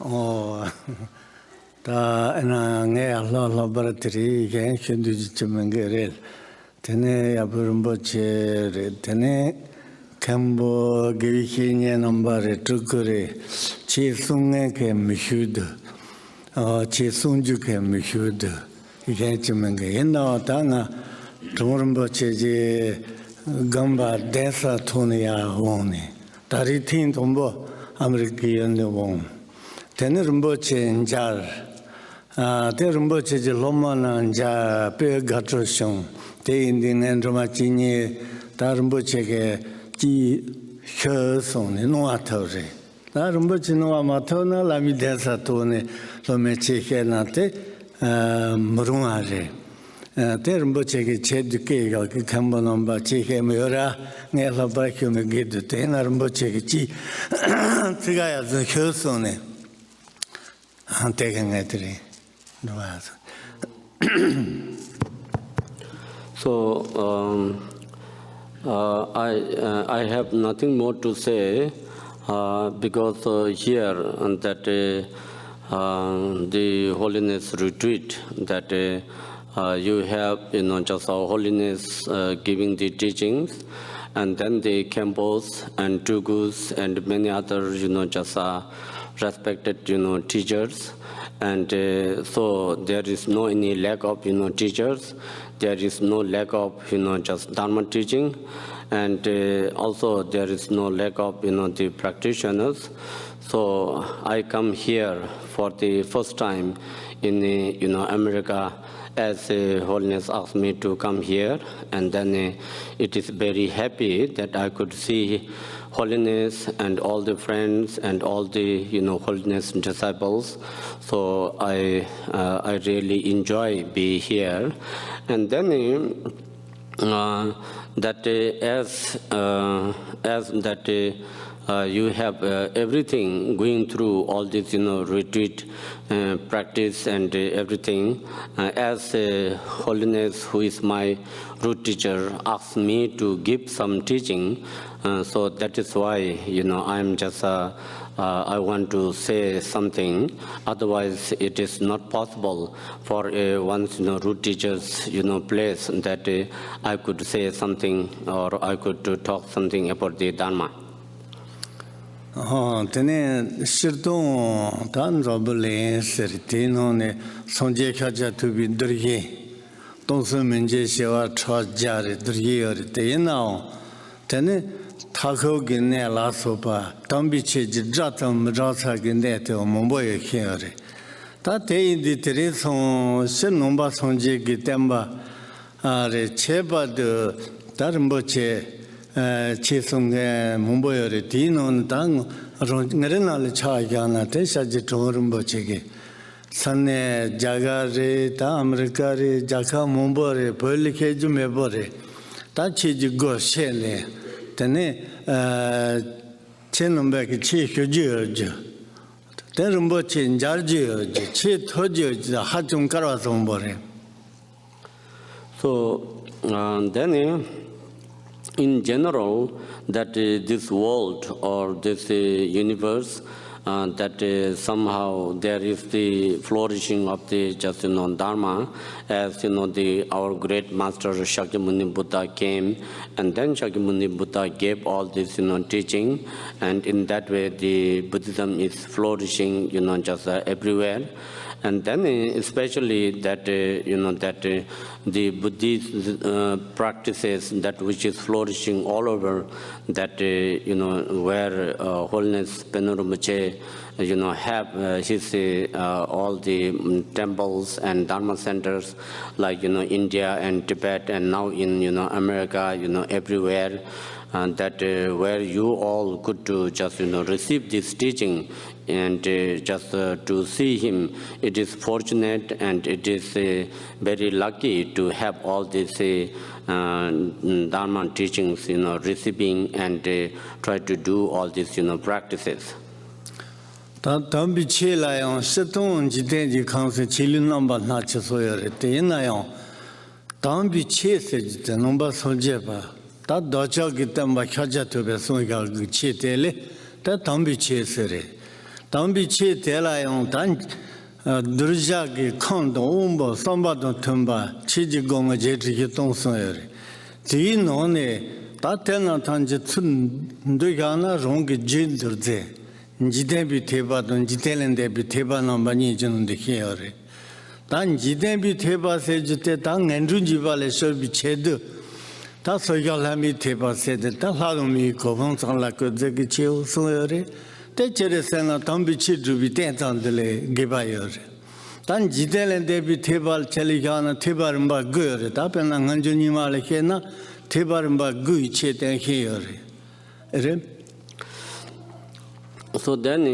Oh, ta na nge Allah baratri ke shindu chimengere. Tene Rinpoche re tene kambo girikinye nambare tukure chi sunge ke mishud. Chi sunju ke mishud. Ke chimenge yena ta na Rinpoche je gamba desa tunia hone. Taritin tombo American won. Tene Rinpoche njar. Te Rinpoche je loma na nja pe Gyatso shong. Te indin endroma chini ta Rinpoche ke ji she song ne noa tore. Ta Rinpoche noa ma to na lami desa to ne lo me che ke na te murunga re. Te Rinpoche ke che duke ga ke kambo namba che ke me ora nge la ba kyo me ge du te na Rinpoche ke ji tiga ya zo she song ne. Te ke nge tre. So I have nothing more to say because here that the Holiness Retreat that you have, just our Holiness giving the teachings, and then the Khenpos and Tulkus and many other, just respected, teachers. And so there is no any lack of, teachers. There is no lack of, just Dharma teaching. And also there is no lack of, the practitioners. So I come here for the first time in, America, as Holiness asked me to come here. And then it is very happy that I could see Holiness and all the friends and all the Holiness disciples. So I really enjoy being here. And then that as that you have everything going through all this retreat practice and everything, as Holiness, who is my root teacher, asked me to give some teaching. So that is why I'm just I want to say something. Otherwise, it is not possible for one's root teacher's place that I could say something or I could talk something about the Dharma. Tene shirton tan robule sertino ne sonje khaja to be durge. Tonso menje shewa chajare durge or te now. Tene Tako gine la sopa, tambiche jatam rasa gine te momboye kere. Ta te indi tereson shenomba sonje gitemba are cheba de Rinpoche chesonge momboye re dinon tang ngerenale chagana te shaje Rinpoche ge. Sanne jagare ta America re jaka mombore polike jumebore. Ta chiji go shele. Tene chenombe ki chi hyojyo ten Rinpoche njarjo chi thojo hachum karwa sombore. So then in general that this world or this universe that somehow there is the flourishing of the just Dharma, as our great master Shakyamuni Buddha came, and then Shakyamuni Buddha gave all this teaching, and in that way the Buddhism is flourishing just everywhere. And then especially that that the Buddhist practices that which is flourishing all over, that where Holiness Penor Rinpoche have his all the temples and Dharma centers like India and Tibet, and now in America, everywhere. And that where you all could to just receive this teaching and just to see him, it is fortunate and it is very lucky to have all these Dharma teachings receiving and try to do all these practices. Tambi che la yon seton jiten ji khanse chilin namba na che soyore te na yon tambi che se jiten namba sonje ba. Ta docha gitam ba khaja to be songa che tele ta tambi che sere Don't be cheat, on Dan Durjaki, Kondo, Umbo, Sombato Tumba, Chiji Gonga Jetri Tonsori. Tinone, Tatena Tanjitun, Dugana, Rongi Jindurze, Jidebi Teba, Don Jitelen debi Teba no Banijun de Hiore. Dan Jidebi Teba said, Tang and Rujivale shall be Chedu. That's what Yalami Teba said, that Halumi Kovons on like a Zegichil Sore. Te Cheresena Tombi Chidru be tent on the Gibayore. Dan Jidel and Debi Tebal Cheligana Tebarumba Gure, Tapen and Anjunima Lekena, Tebarumba Gui Chet and Hiore. So then,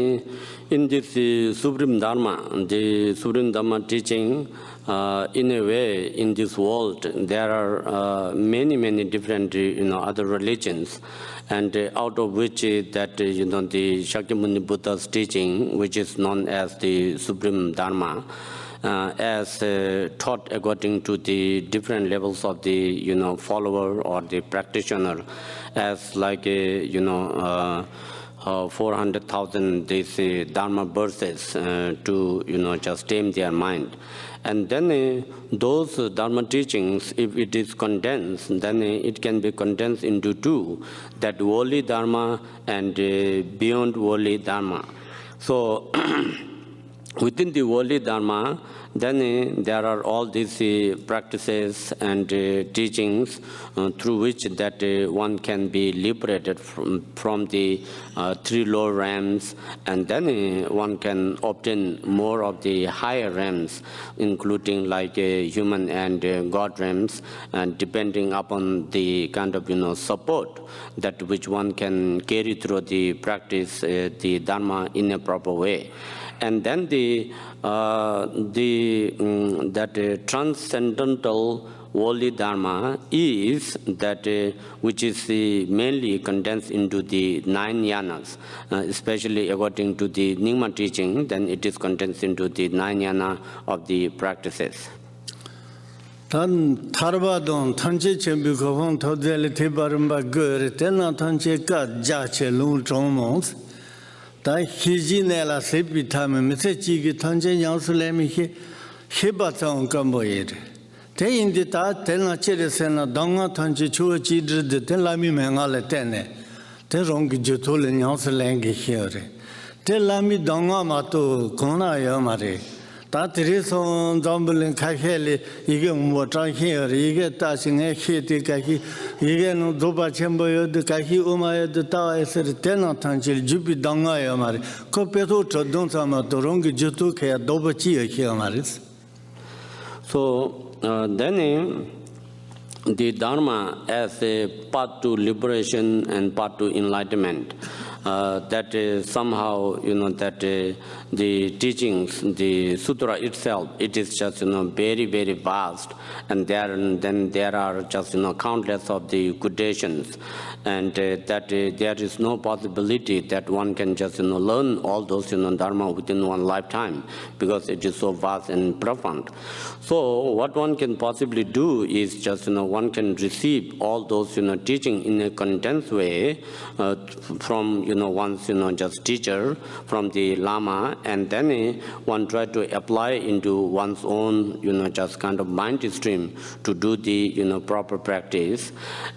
in this Supreme Dharma, the Supreme Dharma teaching, in a way, in this world, there are many different, other religions, and out of which that, the Shakyamuni Buddha's teaching, which is known as the Supreme Dharma, as taught according to the different levels of the, follower or the practitioner, as like, 400,000 these Dharma verses to just tame their mind. And then those Dharma teachings, if it is condensed, then it can be condensed into two, that worldly Dharma and beyond worldly Dharma. So within the worldly Dharma, then there are all these practices and teachings through which that one can be liberated from the three lower realms, and then one can obtain more of the higher realms, including like human and God realms, and depending upon the kind of support that which one can carry through the practice the Dharma in a proper way. And then that transcendental worldly Dharma is that which is mainly condensed into the 9 yanas, especially according to the Nyingma teaching, then it is condensed into the 9 yana of the practices. Tan Tarbadon, Tanche Chembukon, Todeli Tibarumba Gur, Tena Tanche Kat, Jache Lung Chomons. Da Hijinella Sepitame, Messagi, Tanje Yansulemi, Hibaton Gamboyer. Te in the tat, Tena Cheresena, Donga Tanji Chua Chidri, the Telami Mangala Tene, Te Rongi Jutul and Yansulangi here. Te Lami Donga Mato, Kona Yamare. That is on Dumbling Kaheli, you get water here, you get touching a hit, you get no Doba Chamber, the Kahi Uma, the Tower, tenant until Jupi Danga Mari, Copeto, don't some of the Rongi Jutuke, Doba Chia here, Maris. So then the Dharma as a path to liberation and path to enlightenment. That somehow, that the teachings, the sutra itself, it is just, very vast, and then there are just, countless of the quotations, and that there is no possibility that one can just, learn all those, Dharma within one lifetime, because it is so vast and profound. So what one can possibly do is just, one can receive all those, teaching in a condensed way from, one's, just teacher, from the Lama, and then one try to apply into one's own, just kind of mind stream to do the, proper practice.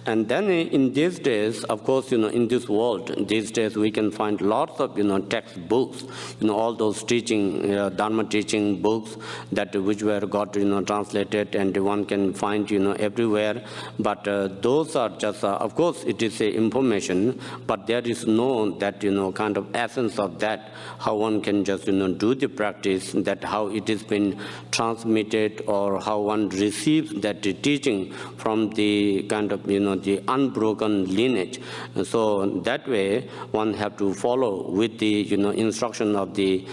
And then in these days, of course, in this world, these days we can find lots of, textbooks, all those teaching, Dharma teaching books that which were got, translated, and one can find, everywhere. But those are just, of course, it is information, but there is no that, kind of essence of that, how one can just, do the practice, that how it has been transmitted, or how one receives that teaching from the kind of, the unbroken lineage. So that way, one have to follow with the, instruction of the,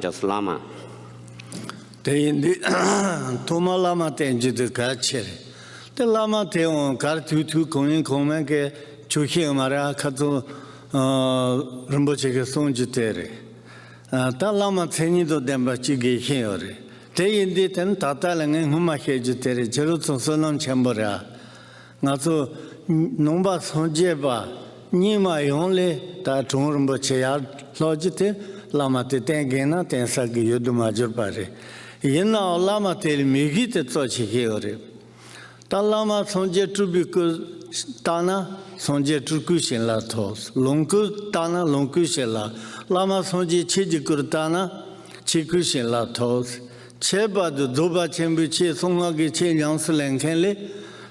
just Lama. Toma Lama tenji the Kachere. The Lama Teon Kartu Konin Komake, Chuhi Mara Kato Rinpoche Sonjitere. Ta Lama Tenido Dembachi Hiore. Te indeed and Tatalang and Humakejitere, Jerusalem Sonam Chambora. Nato Nomba Sonjeba, Nima only, that Rinpoche Logite, lama te tengena tensa ki yodu major pare yena lama te migi te tsochi hiore ta lama sonje trubiku tana sonje truku shin la thos longku tana longku shela lama sonje chijikur tana chiku shin la thos cheba do doba chembu che songa ge che yang slen khenle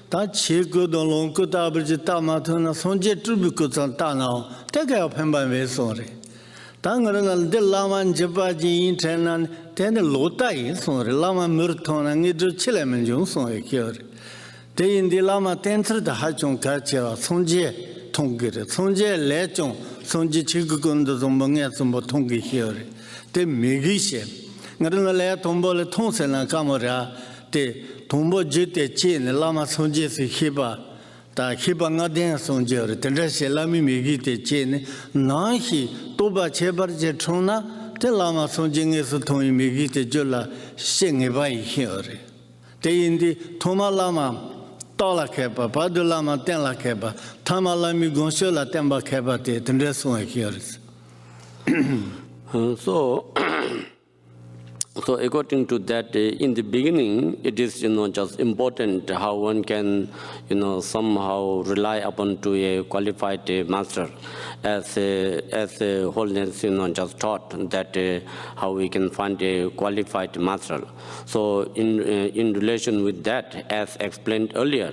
ta chiku do longku ta bji ta ma thona sonje trubiku tana te ga phemba me sore Tangarangal de Laman Japaji Intenan, then the Lota is on Lama Murton and Nidru Chileman Johnson a cure. They in the Lama Tenter the Hachon Kacha, Sonje, Tongir, Sonje, Lechon, Sonji Chikukunda Zombangasum Tongi here. They Migishe. Naranala Tombola Tonsen and Camara, the Tombo Jute Chin, Lama Sonje Hiba. Ta hiba nga den sonje tendra selami megi te chen na hi toba chebar je thona te lama sonje nge su thoi megi te jola senge bai hiore te indi thoma lama tola kheba padu lama ten la kheba thama lami gonsho la temba kheba te tendra so hiore So according to that, in the beginning, it is just important how one can somehow rely upon to a qualified master, as holiness just taught that how we can find a qualified master. So in relation with that, as explained earlier,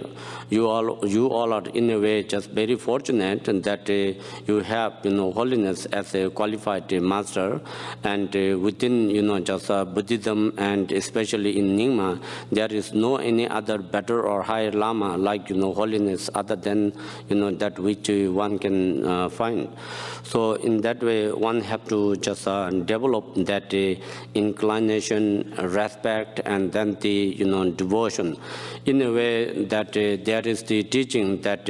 you all are in a way just very fortunate that you have holiness as a qualified master, and within just Buddhism and especially in Nyingma, there is no any other better or higher Lama like holiness other than that which one can find. So in that way, one have to just develop that inclination, respect, and then the devotion. In a way that there is the teaching that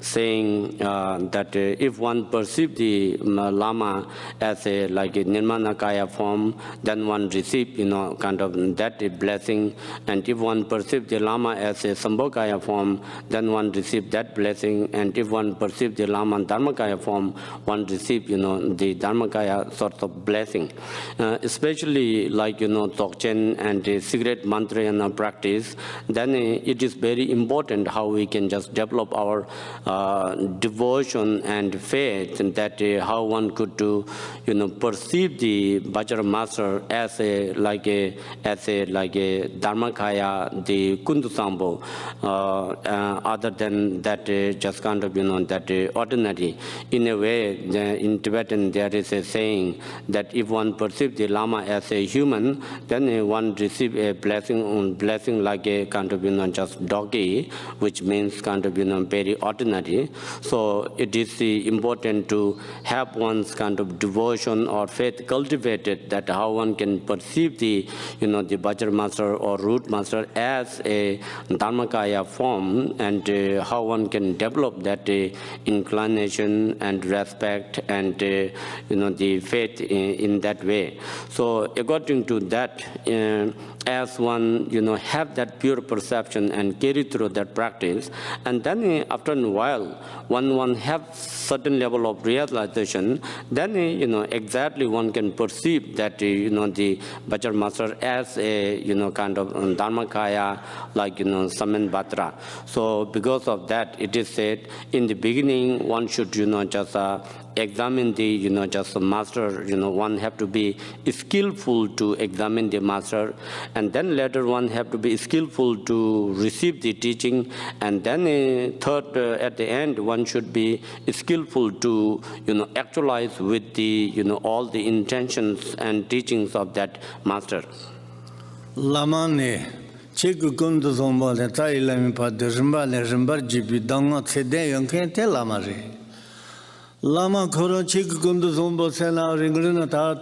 saying that if one perceives the Lama as a like a Nirmanakaya form, then one receive kind of that blessing, and if one perceives the Lama as a Sambhokaya form, then one receive that blessing, and if one perceives the Lama Dharmakaya form, one receive the Dharmakaya sort of blessing. Especially like Dzogchen and the cigarette mantrayana practice, then it is very important how we can just develop our devotion and faith, and that how one could do perceive the Vajra master as a Dharmakaya, the Kundusambo, other than that just kind of that ordinary. In a way, in Tibetan there is a saying that if one perceives the Lama as a human, then one receive a blessing like a kind of just doggy, which means kind of very ordinary. So it is important to have one's kind of devotion or faith cultivated, that how one can perceive the the Vajra master or root master as a Dharmakaya form, and how one can develop that inclination and respect and the faith in that way. So according to that, as one have that pure perception and carry through that practice, and then after a while one have certain level of realization, then exactly one can perceive that the Vajra master as a kind of Dharmakaya, like Saman Batra. So because of that, it is said in the beginning one should just examine the just the master. One have to be skillful to examine the master, and then later one have to be skillful to receive the teaching, and then third at the end one should be skillful to actualize with the all the intentions and teachings of that master. Lamane Chiku Kundu Zomba the Thailand Pad Rimba Rimbar Jibi Danga Tede Yonken Te Lamare Lama Koro Chiku Kundu Zomba Sena Ringrina Tat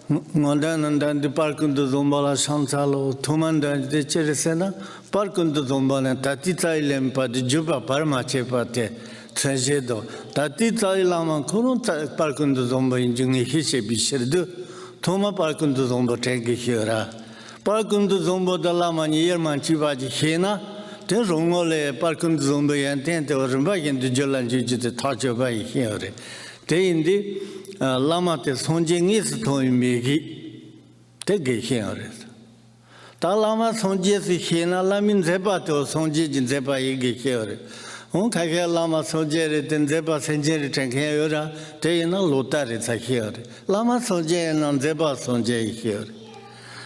Mondan and then the Parkundu Zomba La Shansalo Tumanda de Cheresena Parkundu Zomba and Tati Thailand Pad Juba Parmache Pate Trejedo Tati Thai Lama Koro Parkundu Zomba in Jungi Hishe Bisherdu Toma Parkundu Zomba Tanki Hira Parkundu Zombo da Lama Yerman Chivaji Hena, then Rongole, Parkundu Zombo and Tente or Rumbagan to Jolan Juju the Tajo by here. They in the lama te sonjing is to megi te geshiore. Ta lama sonje si hena lamin zeba to sonje jin zeba ye geshiore. On kage lama sonje re ten zeba senje re tenke yora te na lota re sakhiore. Lama sonje na zeba sonje hiore.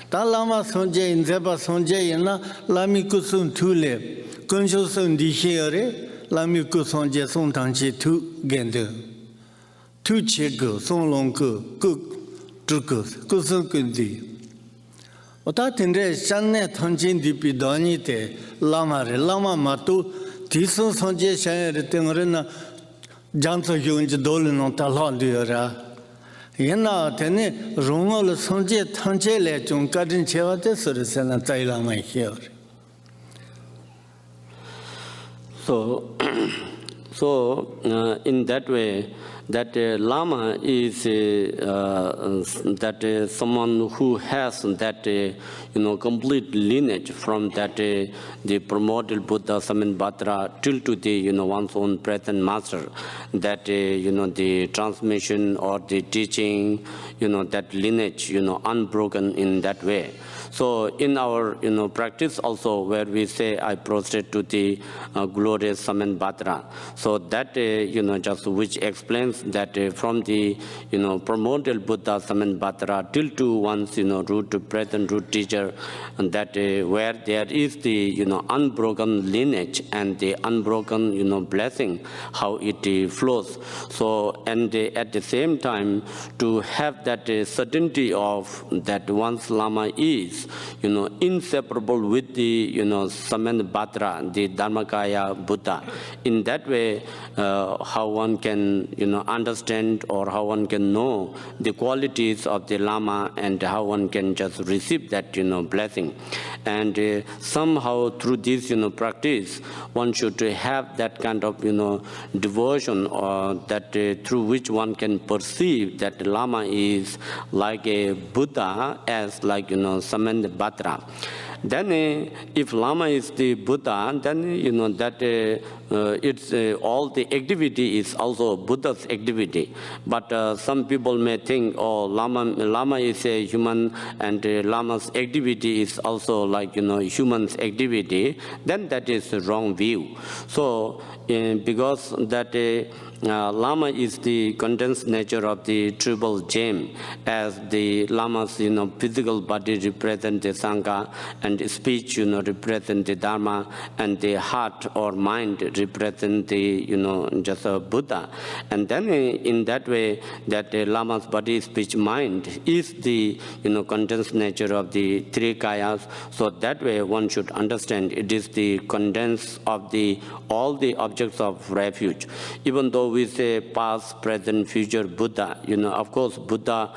Ta lama sonje in zeba sonje na lami kusun thule kunsho sun di hiore lami kusonje son tangchi tu gende. Tu chego son long ku truku kusun kundi. Ota tendre channe thanchin di pidani te lama re lama matu tisun sonje shayre tengre na Gyatso hyunji dole non talon diora. Yena tene rungol sonje thanche le chung kadin chewate surisena taila mai hiore. So in that way, that Lama is that someone who has that complete lineage from that the primordial Buddha Sammanbhadra till to the one's own present master, that the transmission or the teaching, that lineage unbroken in that way. So in our practice also, where we say I prostrate to the glorious Sammanbhadra, so that just which explains that from the primordial Buddha Sammanbhadra till to one's root present root teacher, and that where there is the unbroken lineage and the unbroken blessing, how it flows. So and at the same time to have that certainty of that one's Lama is inseparable with the Sammanbhadra, the Dharmakaya Buddha. In that way, how one can understand or how one can know the qualities of the Lama and how one can just receive that blessing. And somehow through this practice, one should have that kind of devotion, or that through which one can perceive that Lama is like a Buddha as like Sammanbhadra. Then if Lama is the Buddha, then that it's all the activity is also Buddha's activity. But some people may think, oh, Lama is a human and Lama's activity is also like human's activity. Then that is the wrong view. So because that Lama is the condensed nature of the triple gem, as the Lama's physical body represent the Sangha, and speech represent the Dharma, and the heart or mind represent the just a Buddha. And then in that way, that Lama's body, speech, mind is the condensed nature of the three kayas. So that way one should understand it is the condense of all the objects of refuge. Even though we say past, present, future Buddha, of course Buddha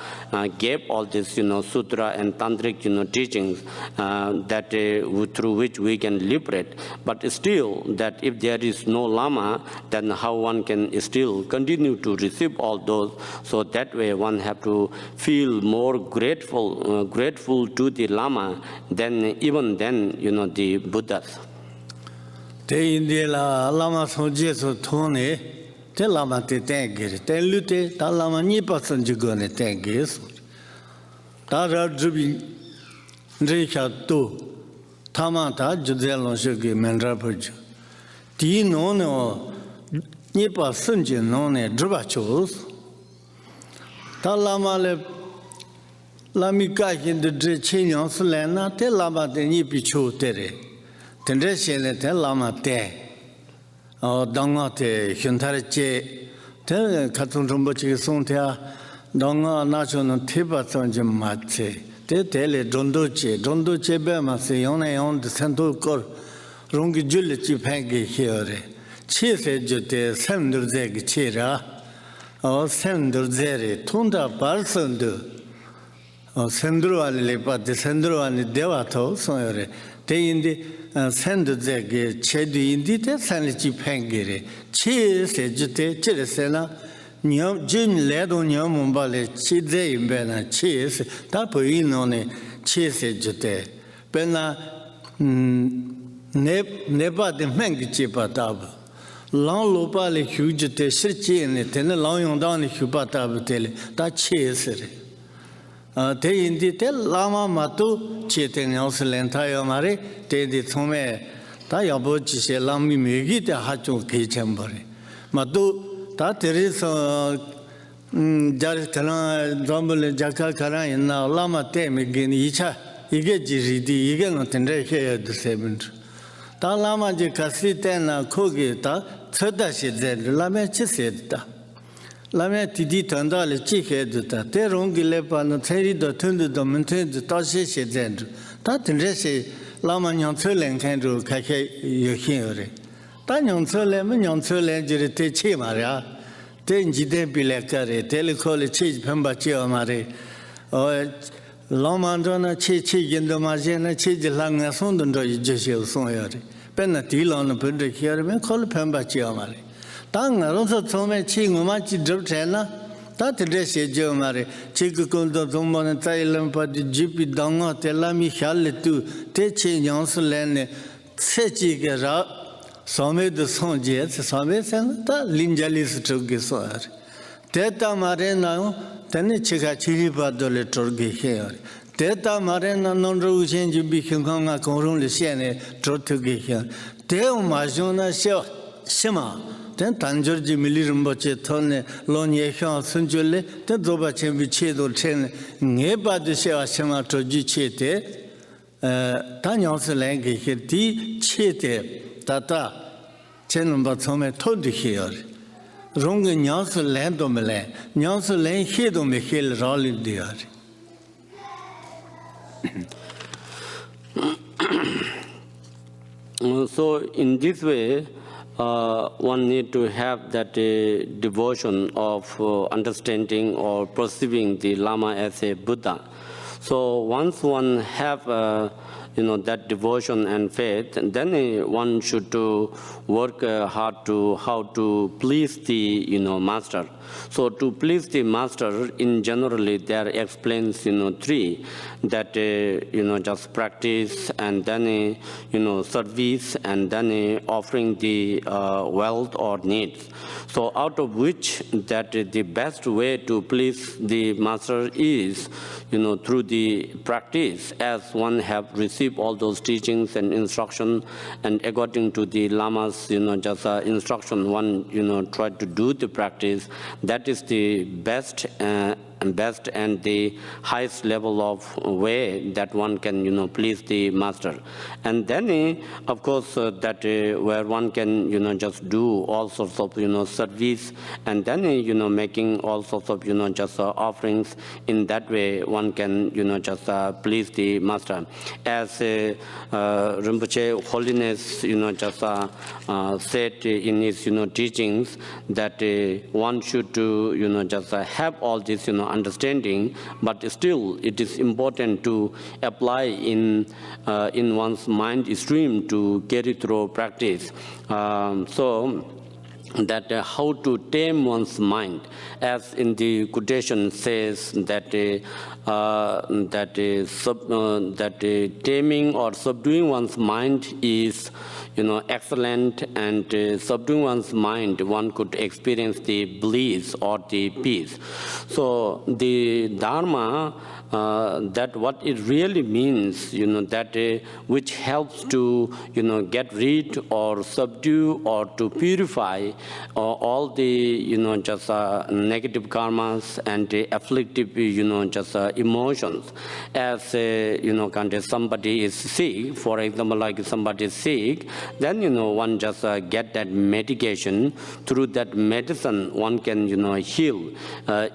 gave all this sutra and tantric teachings that through which we can liberate. But still, that if there is no Lama, then how one can still continue to receive all those? So that way one have to feel more grateful to the Lama than even the Buddhas. Te indela Lama sonje so thone te Lama te tengir te lute ta Lama ni pasan jigone tengis ta rajbi ndrekha to tamata judelon shogi mendra purju ti no ni pasan je no ne drubachos ta Lama le lamika hin de chenyon slena te Lama te ni picho tere Tendre shele te Lama te, danga te hyuntare che, te Katsun Rinpoche song te danga nacho no tepa sanje matse, te le dondo che be ma se yon de sento kor, rongi jule chi pengi hiore, che se jute sendur zegi che ra, sendur zere, tunda bar sendu, sendru ali lepa te sendru ali dewa to sonyore, te indi send the Chedi indite sanity pangere, che se jute, cheresena, Nyam Jim Ledo Nyamumbale, Chide in Bena, cheese, tapo inone, chese jute, Bena neba de mangi chipa tabo. long lopa le huge te shirchi in it, and a long yon down the hubata tele, that chase. Te in the tel lama matu, cheating also entire mare, te the tome, tayabochi se lami megi the hachu kichambari. Matu, that there is Jarkana, Drumble, Jaka Kara, and now Lama Tem again, Icha, Ige Jiridi, Ige not in the seven. Ta Lama de Casitana, Kogita, Thirda said that, Lame Chiseta. Lame Tidi Tandale, Chickhead, Terongilepa, and Terry, turned the maintain the Tashi said that. That in Resi, Lama Yantulan can do Kake, you hear. Tanyon Solemon, Yon Solen, Jirite Chimaria. Tenji de Bilacare, Telecole Chich Pembachio Mare, or Lomandona Chichi in the Margena Chich Langa Sundan Jesio Soyari, Penatil on the Pendrick here, and call Pembachio Mare. Tanga also told me Ching Machi Drutena, that dress a Joe Mare, Chicaculdo Domon and Thailand, but the Jippy Dongo, Telami Hale too, Techi Yonsolene, Sechi some the song jets, some and the Linjalis took his soir. Teta Marena, Tenichica Chiripa the liturgy here. Teta Marena non change became a corona siene, trotugi here. Teo Majona Shima, then Tanjorji Milirimboche Tone, Lonyekan Sunjule, the Dobachem Vichedo Chen, Neba de Shema Tojichete, Tanyos language, tea chete. Tata, Chenumba Tome told here. Wrong in Yans land on Milan, Yans land hid on the hill rolling there. So, in this way, one need to have that devotion of understanding or perceiving the Lama as a Buddha. So, once one have that devotion and faith, and then one should work hard to how to please the master. So to please the master, in generally there explains three, that just practice, and then service, and then offering the wealth or needs. So out of which that the best way to please the master is through the practice, as one have received all those teachings and instruction, and according to the Lama's just instruction, one try to do the practice. That is the best and the highest level of way that one can please the master. And then of course that where one can just do all sorts of service, and then making all sorts of just offerings. In that way one can just please the master, as Rinpoche Holiness just said in his teachings, that one should just have all this understanding, but still it is important to apply in one's mind stream to carry through practice. So that how to tame one's mind, as in the quotation says that taming or subduing one's mind is excellent, and subduing one's mind one could experience the bliss or the peace. So the Dharma, that what it really means, that which helps to get rid or subdue or to purify all the just negative karmas and the afflictive just emotions. As somebody is sick, for example, like somebody is sick, then one just get that medication. Through that medicine one can heal.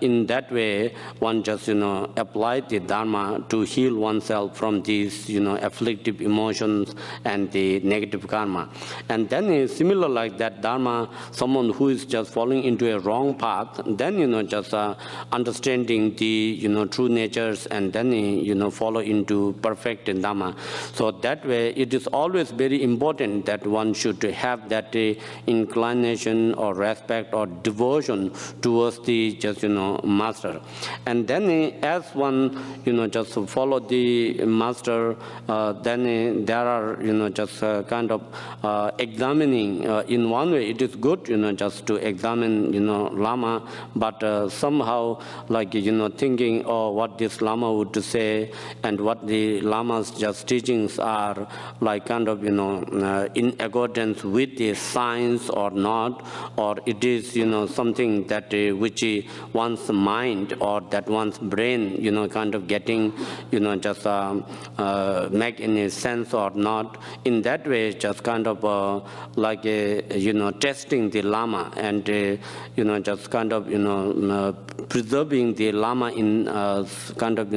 In that way one just apply the Dharma to heal oneself from these afflictive emotions and the negative karma. And then similar like that Dharma, someone who is just falling into a wrong path, then just understanding the true natures, and then follow into perfect Dharma. So that way it is always very important that one should have that inclination or respect or devotion towards the just master. And then as one one, just follow the master, then there are, just kind of examining. In one way, it is good, just to examine, Lama, but somehow, like, thinking, oh, what this Lama would say and what the Lama's just teachings are, like, kind of, in accordance with the science or not, or it is, something that which one's mind or that one's brain, kind of getting, just make any sense or not. In that way, just kind of like, testing the Lama and, just kind of, preserving the Lama in kind of,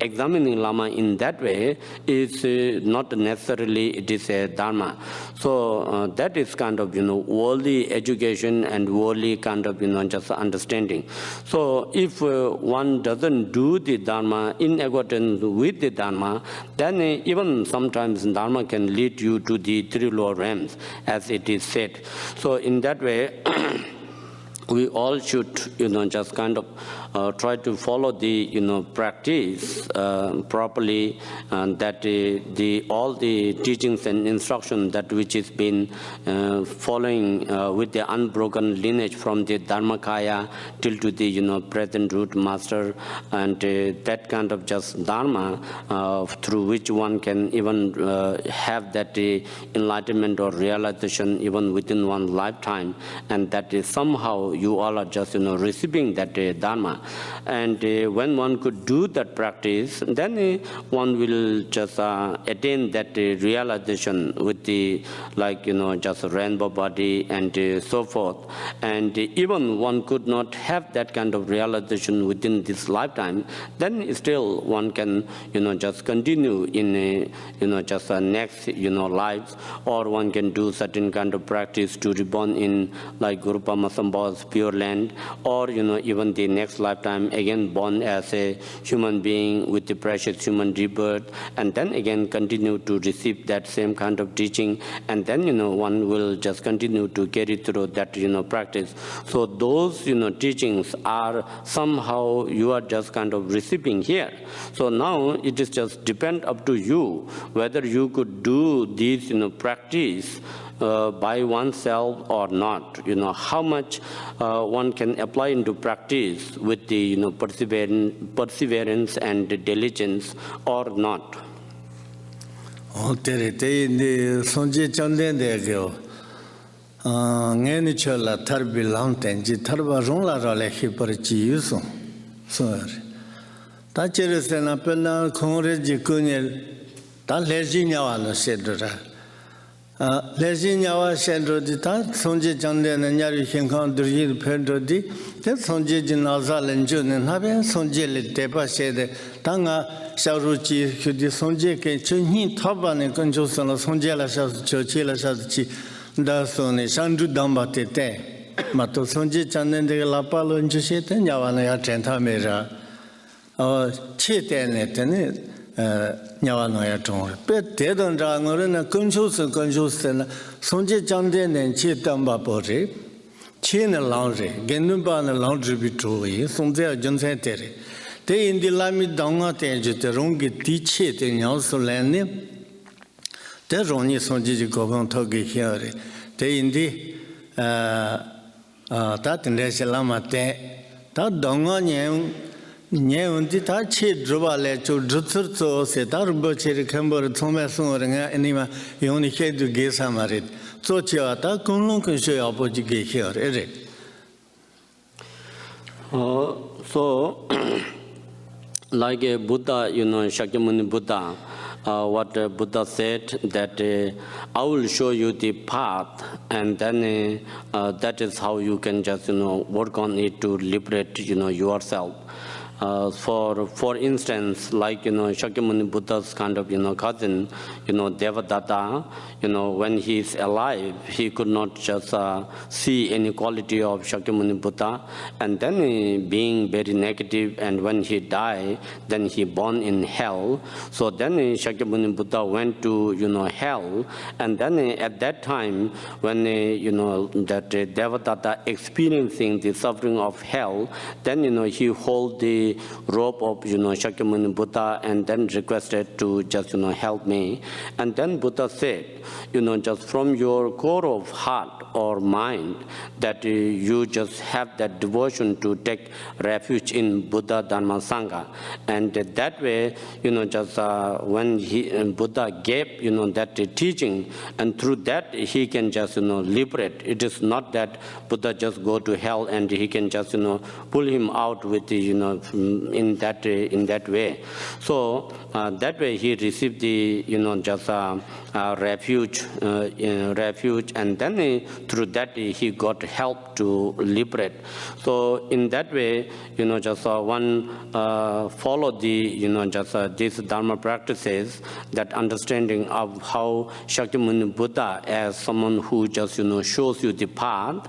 examining Lama in that way is not necessarily it is a Dharma. So that is kind of, worldly education and worldly kind of, just understanding. So if one doesn't do the Dharma in accordance with the Dharma, then even sometimes Dharma can lead you to the three lower realms, as it is said. So in that way, we all should, just kind of try to follow the, practice properly, and that all the teachings and instruction that which is been following with the unbroken lineage from the Dharmakaya till to the, present root master, and that kind of just Dharma through which one can even have that enlightenment or realization even within one lifetime, and that is somehow you all are just, receiving that Dharma. And when one could do that practice, then one will just attain that realization with the, like, just rainbow body and so forth. And even one could not have that kind of realization within this lifetime, then still one can, just continue in, just next, lives, or one can do certain kind of practice to reborn in, like Guru Pamasambha's Pure Land, or, even the next lifetime again born as a human being with the precious human rebirth, and then again continue to receive that same kind of teaching, and then, one will just continue to carry through that, practice. So those, teachings are somehow you are just kind of receiving here. So now it is just depend up to you whether you could do these, practice by oneself or not, how much one can apply into practice with the, perseverance and diligence or not. Oh, there the Sonji Chanden there go. Ngeni chola tarbi lamten ji tarba rongla rale hiperchi yuso. Sorry. Tacheres and apena Congress Kunil, that Leginia Sedra. Leginia Sendro di Ta, Sonji Chanden and Yari Hinkan Dri Pedro di, that Sonji Nazal and Jun and Habe, Sonji Tepa said, Tanga. Sharuchi, who the Sonje can Chuni Taban and Conjosan, Sonjela Shas, Churchilla Shaschi, Dasone, Shandu Dambate, Mato Sonje Chan de La Palo and Juset and Yavana Tentamera, or Chitenet and Yavana Ton. But they don't run or Conjos and Conjosan, Sonje Chanden and Chitamba Pore, Chin and Laundry, Genuban and Laundry Bitui, Sonja Johnson. They in the Lami Donga Tange, the Rongi teach it in Yosolani. The Roni Sonji Gogon Togi here. They in the that in Resalama te, that Donga Nyeun did Tachi Drubale to Jutsu, said Arboche, Camber, Thomas, or anima, you only had to get some at it. So Chiata, Kunlun can show up what you get here, Eric. So. Like a Buddha, Shakyamuni Buddha, what Buddha said that I will show you the path, and then that is how you can just work on it to liberate yourself. For instance, like Shakyamuni Buddha's kind of cousin, Devadatta, when he is alive, he could not just see any quality of Shakyamuni Buddha, and then being very negative, and when he died, then he born in hell. So then Shakyamuni Buddha went to hell, and then at that time when that Devadatta experiencing the suffering of hell, then he hold the the robe of, Shakyamuni Buddha, and then requested to just, help me. And then Buddha said, just from your core of heart or mind, that you just have that devotion to take refuge in Buddha, Dharma, Sangha. And that way, just when Buddha gave, that teaching, and through that he can just, liberate. It is not that Buddha just go to hell and he can just, pull him out with the, in that way. So that way he received the, just refuge, and then through that he got help to liberate. So in that way, just one follow the, just these Dharma practices, that understanding of how Shakyamuni Buddha as someone who just, shows you the path,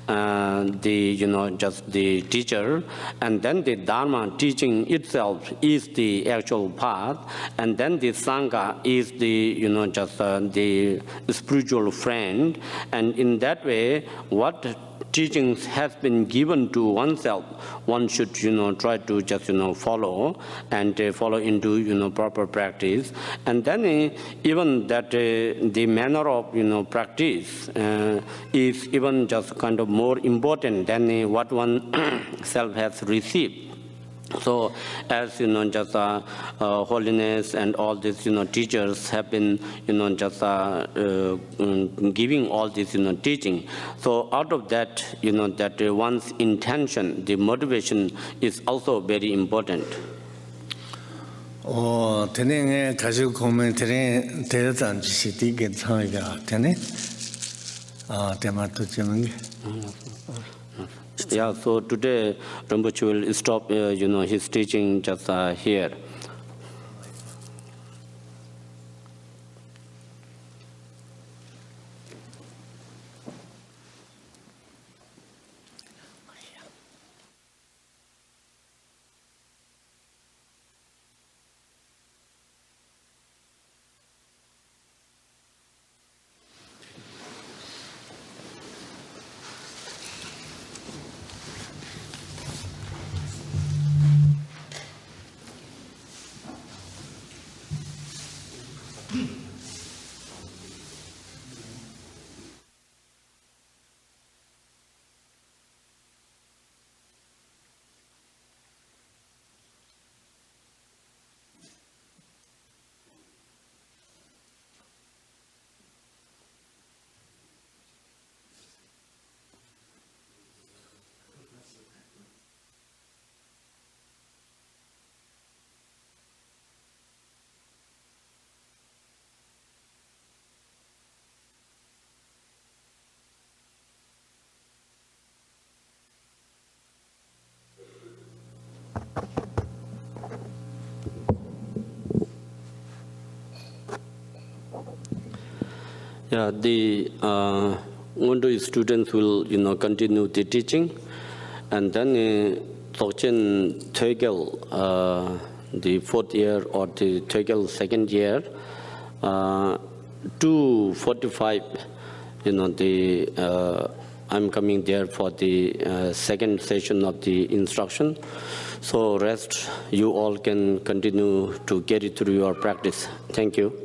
the, just the teacher, and then the Dharma teaching itself is the actual path, and then the Sangha is the, just the spiritual friend, and in that way, what teachings has been given to oneself, one should, try to just, follow and follow into, proper practice. And then even that the manner of, practice is even just kind of more important than what one self has received. So, as just holiness and all these teachers have been just giving all this teaching. So out of that that one's intention, the motivation is also very important. Tene 가지고 코멘트에 대단 지시디 괜찮아가 되네. 대마도 좀 Yeah, so today Rinpoche will stop, his teaching just here. Yeah, the Ngondo students will, continue the teaching, and then Dzogchen Tegel, the 4th year, or the Tegel 2nd year, 2:45, I'm coming there for the second session of the instruction. So rest, you all can continue to carry through your practice. Thank you.